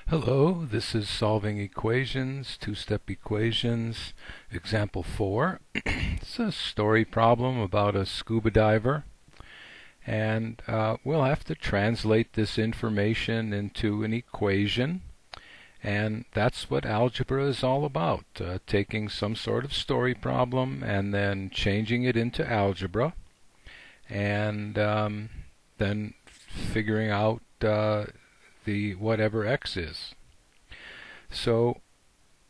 Hello, this is Solving Equations, two-step equations, example 4. It's a story problem about a scuba diver, and we'll have to translate this information into an equation, and that's what algebra is all about, taking some sort of story problem and then changing it into algebra, and then figuring out the whatever x is. So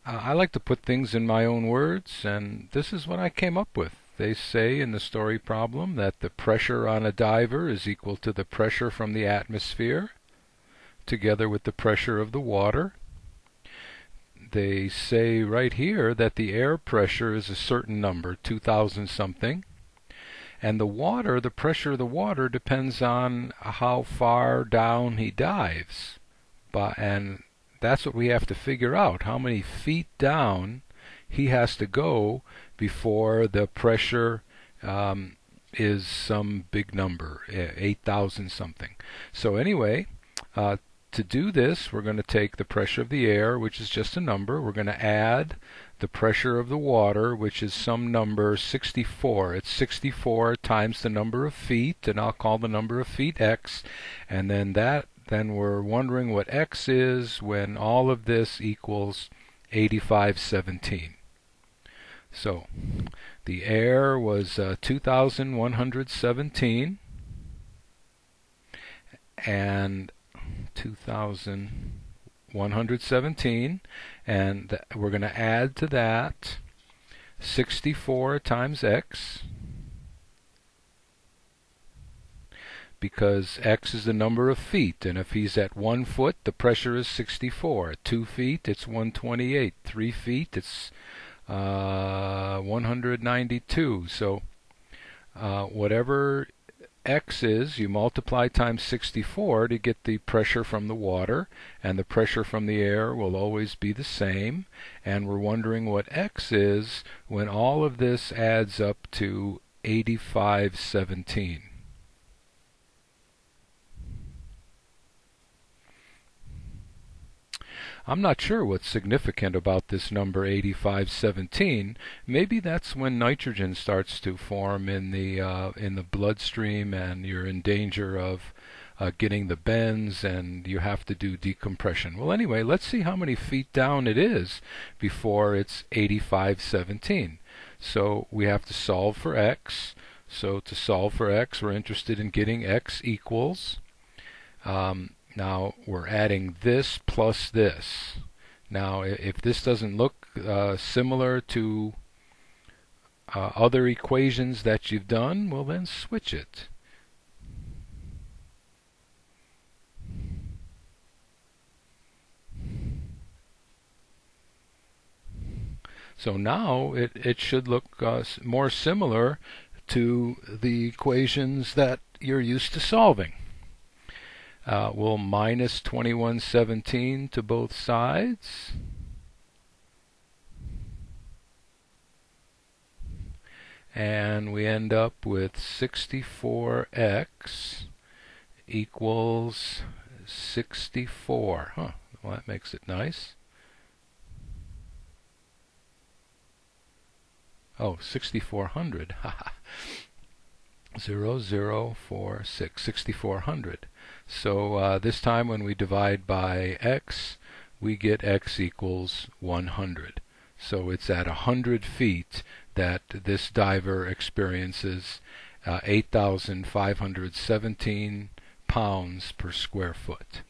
I like to put things in my own words, and this is what I came up with. They say in the story problem that the pressure on a diver is equal to the pressure from the atmosphere together with the pressure of the water. They say right here that the air pressure is a certain number, 2,000 something, and the pressure of the water depends on how far down he dives. And that's what we have to figure out, how many feet down he has to go before the pressure is some big number, 8,000 something. So anyway, to do this, we're going to take the pressure of the air, which is just a number. We're going to add the pressure of the water, which is some number, 64. It's 64 times the number of feet, and I'll call the number of feet x. And then we're wondering what x is when all of this equals 8517. So the air was 2,117, and 2,117, and we're going to add to that 64 times x, because x is the number of feet, and if he's at 1 foot, the pressure is 64. At 2 feet, it's 128. 3 feet, it's 192. So whatever x is, you multiply times 64 to get the pressure from the water, and the pressure from the air will always be the same. And we're wondering what x is when all of this adds up to 8517. I'm not sure what's significant about this number 8517. Maybe that's when nitrogen starts to form in the bloodstream, and you're in danger of getting the bends, and you have to do decompression. Well, anyway, let's see how many feet down it is before it's 8517. So we have to solve for x. So to solve for x, we're interested in getting x equals. Now we're adding this plus this. Now if this doesn't look similar to other equations that you've done, well then switch it. So now it should look more similar to the equations that you're used to solving. We'll minus 2117 to both sides. And we end up with 64x equals 64. Well, that makes it nice. Oh, 6400. 0046, 6400. So this time when we divide by x, we get x equals 100. So it's at 100 feet that this diver experiences 8,517 pounds per square foot.